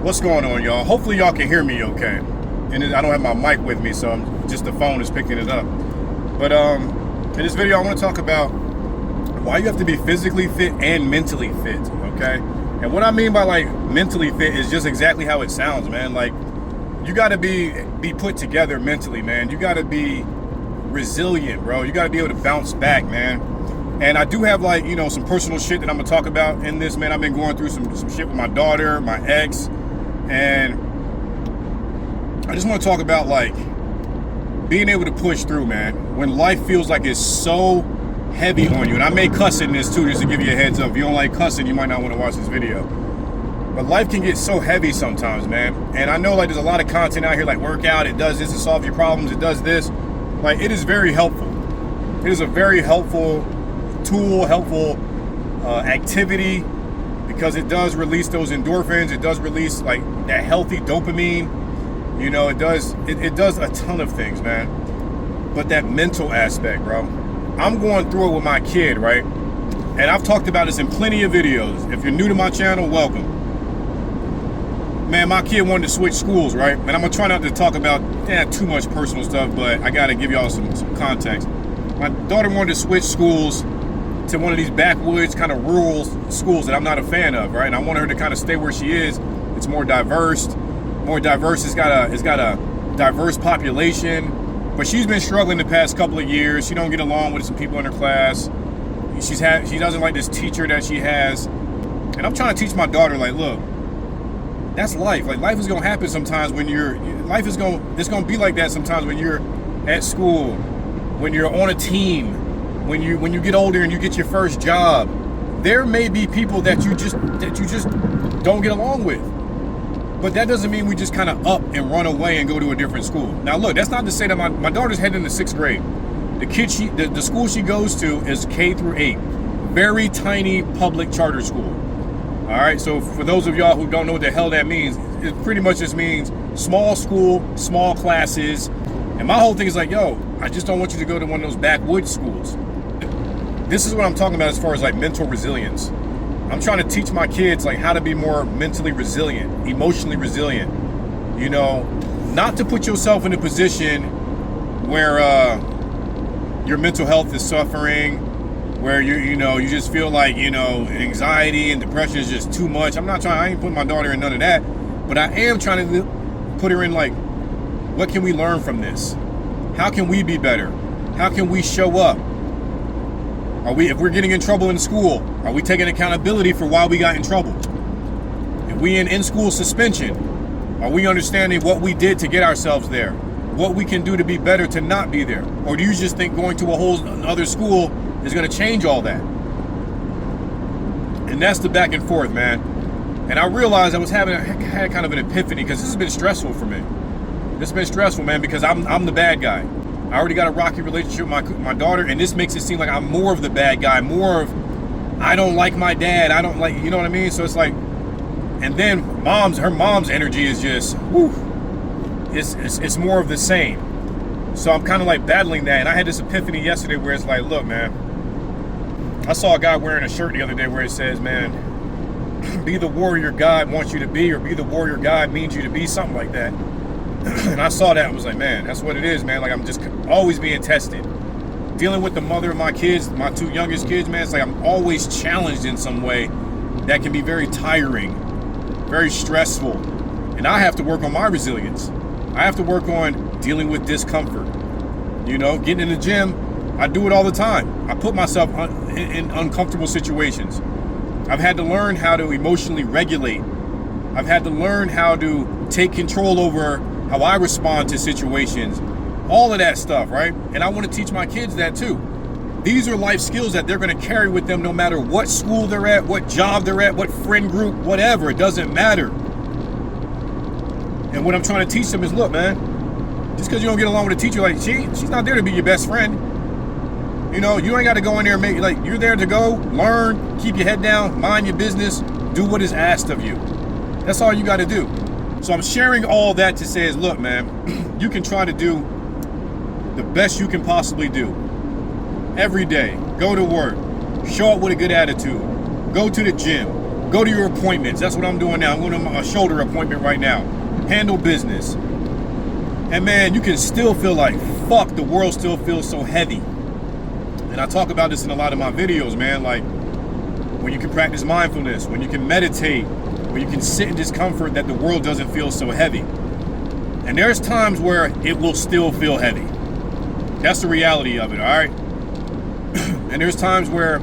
What's going on, y'all? Hopefully y'all can hear me okay. And I don't have my mic with me, so just the phone is picking it up. But in this video, I want to talk about why you have to be physically fit and mentally fit, okay? And what I mean by like mentally fit is just exactly how it sounds, man. Like, you got to be put together mentally, man. You got to be resilient, bro. You got to be able to bounce back, man. And I do have, like, you know, some personal shit that I'm gonna talk about in this, man. I've been going through some shit with my daughter, my ex, and I just want to talk about, like, being able to push through, man, when life feels like it's so heavy on you. And I may cuss in this too, just to give you a heads up. If you don't like cussing, you might not want to watch this video. But life can get so heavy sometimes, man. And I know, like, there's a lot of content out here, like, work out, it does this to solve your problems, it does this. Like, it is very helpful. It is a very helpful tool, helpful activity, because it does release those endorphins. It does release, like, that healthy dopamine. You know, it does a ton of things, man. But that mental aspect, bro. I'm going through it with my kid, right? And I've talked about this in plenty of videos. If you're new to my channel, welcome. Man, my kid wanted to switch schools, right? And I'm gonna try not to talk about too much personal stuff, but I gotta give y'all some context. My daughter wanted to switch schools to one of these backwoods kind of rural schools that I'm not a fan of, right? And I want her to kind of stay where she is. It's more diverse. It's got a diverse population. But she's been struggling the past couple of years. She don't get along with some people in her class. She doesn't like this teacher that she has. And I'm trying to teach my daughter, like, look, that's life. Like, life is gonna happen sometimes when it's gonna be like that sometimes when you're at school, when you're on a team, when you get older and you get your first job. There may be people that you just don't get along with. But that doesn't mean we just kind of up and run away and go to a different school. Now look, that's not to say that my daughter's heading into 6th grade. The school she goes to is K-8. Very tiny public charter school. All right, so for those of y'all who don't know what the hell that means, it pretty much just means small school, small classes. And my whole thing is like, yo, I just don't want you to go to one of those backwoods schools. This is what I'm talking about as far as, like, mental resilience. I'm trying to teach my kids, like, how to be more mentally resilient, emotionally resilient. You know, not to put yourself in a position where your mental health is suffering, where you just feel like, anxiety and depression is just too much. I ain't putting my daughter in none of that, but I am trying to put her in, like, what can we learn from this? How can we be better? How can we show up? If we're getting in trouble in school, are we taking accountability for why we got in trouble? If we in school suspension, are we understanding what we did to get ourselves there? What we can do to be better to not be there? Or do you just think going to a whole other school is gonna change all that? And that's the back and forth, man. And I realized I had kind of an epiphany, because this has been stressful for me. This has been stressful, man, because I'm the bad guy. I already got a rocky relationship with my daughter, and this makes it seem like I'm more of the bad guy, more of, I don't like my dad, I don't like, you know what I mean? So it's like, and then her mom's energy is just, whew, it's more of the same. So I'm kind of like battling that, and I had this epiphany yesterday where it's like, look, man, I saw a guy wearing a shirt the other day where it says, man, be the warrior God wants you to be, or be the warrior God means you to be, something like that. And I saw that and was like, man, that's what it is, man. Like, I'm just always being tested. Dealing with the mother of my kids, my 2 youngest kids, man, it's like I'm always challenged in some way that can be very tiring, very stressful. And I have to work on my resilience. I have to work on dealing with discomfort. Getting in the gym, I do it all the time. I put myself in uncomfortable situations. I've had to learn how to emotionally regulate. I've had to learn how to take control over how I respond to situations, all of that stuff, right? And I want to teach my kids that too. These are life skills that they're going to carry with them no matter what school they're at, what job they're at, what friend group, whatever. It doesn't matter. And what I'm trying to teach them is, look, man, just because you don't get along with a teacher, like, she's not there to be your best friend. You ain't got to go in there and you're there to go, learn, keep your head down, mind your business, do what is asked of you. That's all you got to do. So I'm sharing all that to say is, look, man, you can try to do the best you can possibly do. Every day, go to work, show up with a good attitude, go to the gym, Go to your appointments. That's what I'm doing now. I'm going to my shoulder appointment right now. Handle business. And man, you can still feel like, fuck, the world still feels so heavy. And I talk about this in a lot of my videos, man. Like, when you can practice mindfulness, when you can meditate, when you can sit in discomfort, that the world doesn't feel so heavy. And there's times where it will still feel heavy. That's the reality of it, all right? And there's times where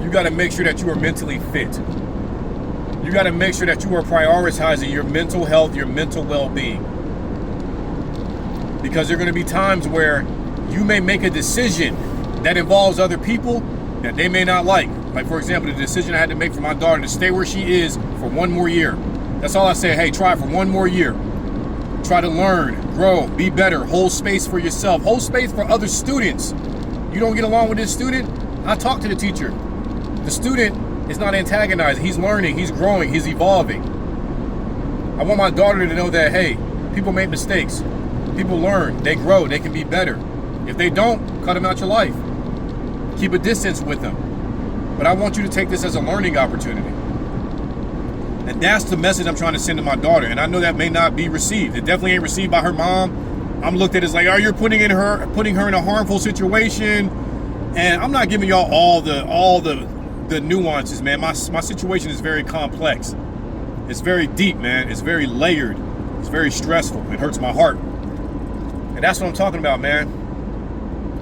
you got to make sure that you are mentally fit. You got to make sure that you are prioritizing your mental health, your mental well-being. Because there are going to be times where you may make a decision that involves other people that they may not like. Like, for example, the decision I had to make for my daughter to stay where she is for one more year. That's all I say. Hey, try it for one more year. Try to learn, grow, be better, hold space for yourself, hold space for other students. You don't get along with this student? I talk to the teacher. The student is not antagonized. He's learning, he's growing, he's evolving. I want my daughter to know that, hey, people make mistakes. People learn, they grow, they can be better. If they don't, cut them out your life. Keep a distance with them. But I want you to take this as a learning opportunity. And that's the message I'm trying to send to my daughter. And I know that may not be received. It definitely ain't received by her mom. I'm looked at as like, oh, you're putting her in a harmful situation. And I'm not giving y'all all the nuances, man. My situation is very complex. It's very deep, man. It's very layered. It's very stressful. It hurts my heart. And that's what I'm talking about, man.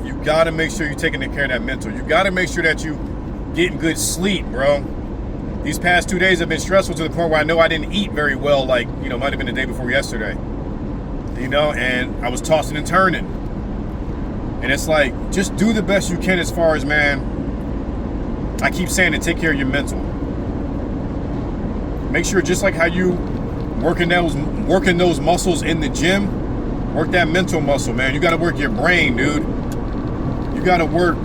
You gotta make sure you're taking care of that mental. You gotta make sure that you getting good sleep, bro. These past 2 days have been stressful to the point where I know I didn't eat very well, like, might have been the day before yesterday. And I was tossing and turning. And it's like, just do the best you can as far as, man, I keep saying to take care of your mental. Make sure, just like how you working those muscles in the gym, work that mental muscle, man. You gotta work your brain, dude. You gotta work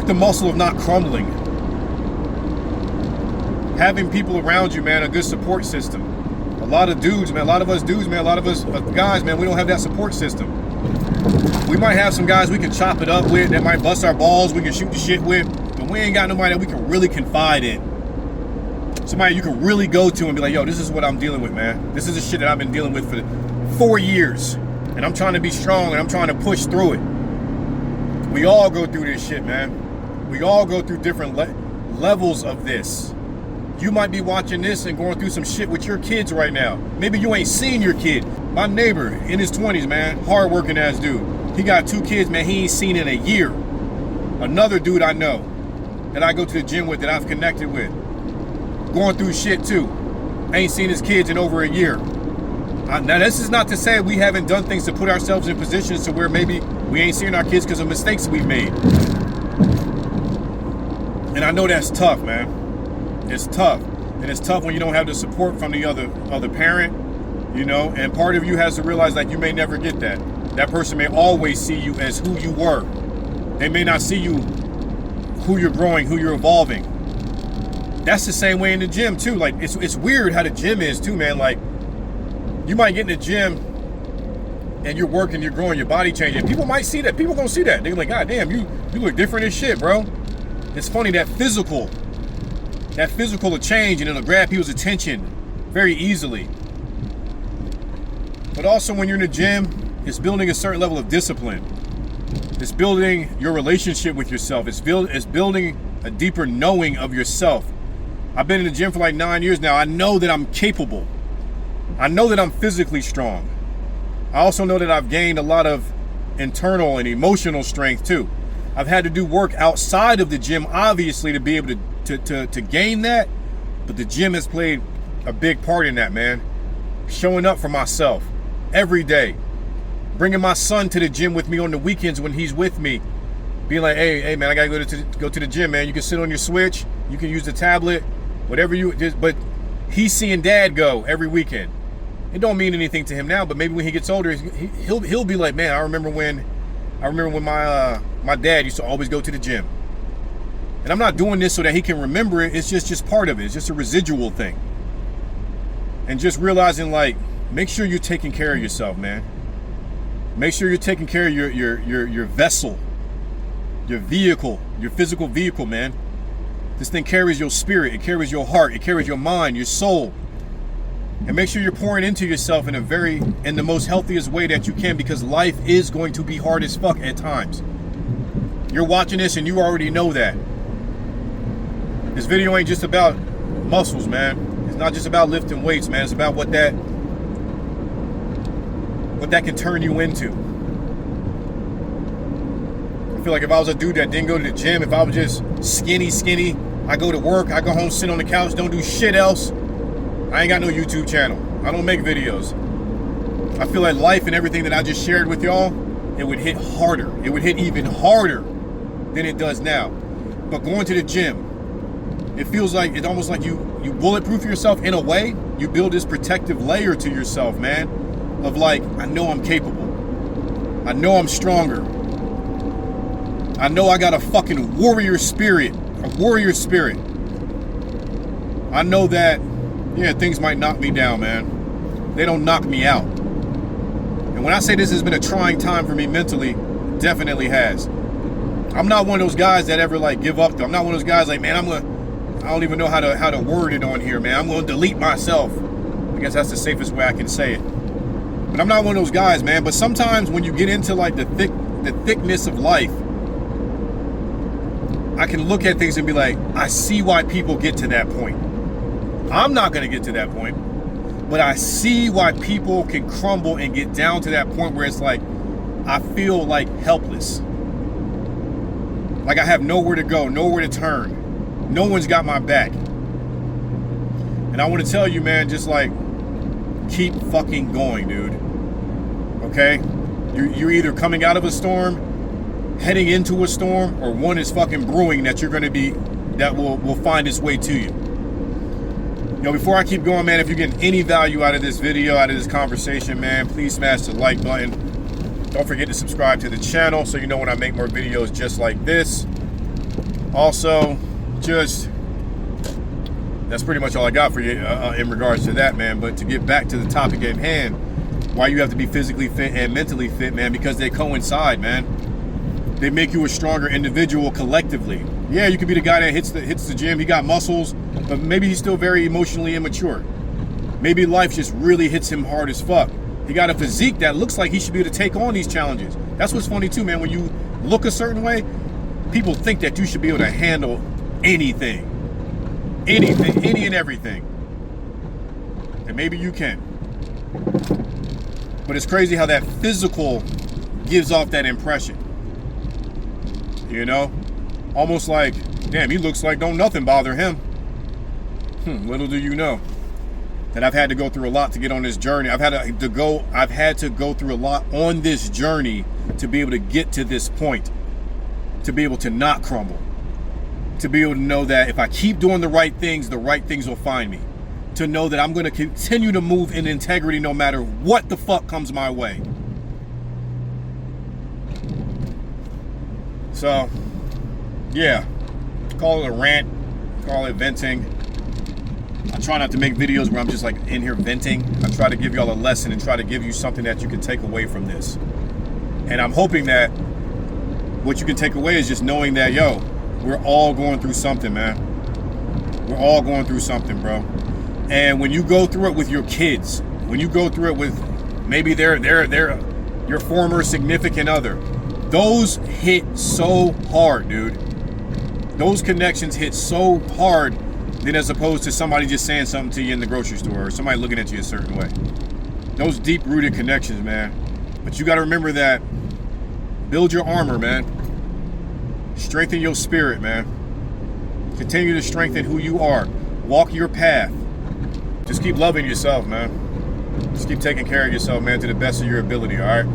the muscle of not crumbling. Having people around you, man, a good support system. A lot of dudes, man, a lot of us guys, man, we don't have that support system. We might have some guys we can chop it up with, that might bust our balls, we can shoot the shit with, but we ain't got nobody that we can really confide in. Somebody you can really go to and be like, yo, this is what I'm dealing with, man. This is the shit that I've been dealing with for 4 years. And I'm trying to be strong and I'm trying to push through it. We all go through this shit, man. We all go through different levels of this. You might be watching this and going through some shit with your kids right now. Maybe you ain't seen your kid. My neighbor in his 20s, man, hard-working ass dude. He got 2 kids, man, he ain't seen in a year. Another dude I know that I go to the gym with, that I've connected with, going through shit too. Ain't seen his kids in over a year. Now, this is not to say we haven't done things to put ourselves in positions to where maybe we ain't seeing our kids because of mistakes we've made. And I know that's tough, man. It's tough. And it's tough when you don't have the support from the other parent, and part of you has to realize, like, you may never get that. That person may always see you as who you were. They may not see you who you're growing, who you're evolving. That's the same way in the gym too. Like, it's weird how the gym is too, man. Like, you might get in the gym and you're working, you're growing, your body changing. People might see that. People gonna see that. They're like, God damn, you look different as shit, bro. It's funny, that physical will change and it'll grab people's attention very easily. But also when you're in the gym, it's building a certain level of discipline. It's building your relationship with yourself. It's building a deeper knowing of yourself. I've been in the gym for like 9 years now. I know that I'm capable. I know that I'm physically strong. I also know that I've gained a lot of internal and emotional strength too. I've had to do work outside of the gym, obviously, to be able to gain that. But the gym has played a big part in that, man. Showing up for myself every day. Bringing my son to the gym with me on the weekends when he's with me. Being like, hey man, I gotta go to the gym, man. You can sit on your Switch. You can use the tablet. Whatever but he's seeing dad go every weekend. It don't mean anything to him now, but maybe when he gets older, he'll be like, man, I remember when my dad used to always go to the gym. And I'm not doing this so that he can remember it. It's just part of it. It's just a residual thing. And just realizing, like, make sure you're taking care of yourself, man. Make sure you're taking care of your vessel, your vehicle, your physical vehicle, man. This thing carries your spirit, it carries your heart, it carries your mind, your soul. And make sure you're pouring into yourself in the most healthiest way that you can, because life is going to be hard as fuck at times. You're watching this and you already know that. This video ain't just about muscles, man. It's not just about lifting weights, man. It's about what that can turn you into. I feel like if I was a dude that didn't go to the gym, if I was just skinny, I go to work, I go home, sit on the couch, don't do shit else, I ain't got no YouTube channel. I don't make videos. I feel like life and everything that I just shared with y'all, it would hit harder. It would hit even harder than it does now. But going to the gym, it feels like, it's almost like you bulletproof yourself in a way. You build this protective layer to yourself, man, of like, I know I'm capable. I know I'm stronger. I know I got a fucking warrior spirit. A warrior spirit. I know that, yeah, things might knock me down, man. They don't knock me out. And when I say this has been a trying time for me mentally, it definitely has. I'm not one of those guys that ever like give up though. I'm not one of those guys like, man, I don't even know how to word it on here, man. I'm gonna delete myself. I guess that's the safest way I can say it. But I'm not one of those guys, man. But sometimes when you get into like the thickness of life, I can look at things and be like, I see why people get to that point. I'm not gonna get to that point, but I see why people can crumble and get down to that point where it's like, I feel like helpless. Like I have nowhere to go, nowhere to turn. No one's got my back. And I want to tell you, man, just like, keep fucking going, dude. Okay? You're either coming out of a storm, heading into a storm, or one is fucking brewing that will find its way to you. You know, before I keep going, man, if you're getting any value out of this video, out of this conversation, man, please smash the like button. Don't forget to subscribe to the channel so you know when I make more videos just like this. Also, that's pretty much all I got for you in regards to that, man. But to get back to the topic at hand, why you have to be physically fit and mentally fit, man, because they coincide, man. They make you a stronger individual collectively. Yeah, you could be the guy that hits the gym, he got muscles, but maybe he's still very emotionally immature. Maybe life just really hits him hard as fuck. He got a physique that looks like he should be able to take on these challenges. That's what's funny too, man. When you look a certain way, people think that you should be able to handle anything. Anything, any and everything. And maybe you can. But it's crazy how that physical gives off that impression. You know? Almost like, damn, he looks like don't nothing bother him. Little do you know that I've had to go through a lot to get on this journey. I've had to go through a lot on this journey to be able to get to this point, to be able to not crumble, to be able to know that if I keep doing the right things will find me, to know that I'm going to continue to move in integrity no matter what the fuck comes my way. So, yeah, call it a rant, call it venting. I try not to make videos where I'm just like in here venting. I try to give y'all a lesson and try to give you something that you can take away from this. And I'm hoping that what you can take away is just knowing that, yo, we're all going through something, man. We're all going through something, bro. And when you go through it with your kids, when you go through it with maybe they're your former significant other, those hit so hard, dude. Those connections hit so hard than as opposed to somebody just saying something to you in the grocery store or somebody looking at you a certain way. Those deep-rooted connections, man. But you got to remember that. Build your armor, man. Strengthen your spirit, man. Continue to strengthen who you are. Walk your path. Just keep loving yourself, man. Just keep taking care of yourself, man, to the best of your ability, all right?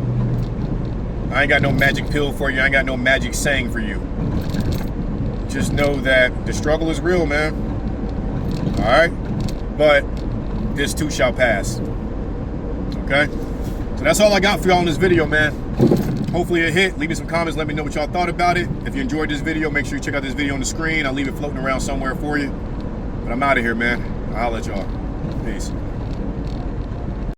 I ain't got no magic pill for you. I ain't got no magic saying for you. Just know that the struggle is real, man. All right? But this too shall pass. Okay? So that's all I got for y'all in this video, man. Hopefully it hit. Leave me some comments. Let me know what y'all thought about it. If you enjoyed this video, make sure you check out this video on the screen. I'll leave it floating around somewhere for you. But I'm out of here, man. I'll let y'all. Peace.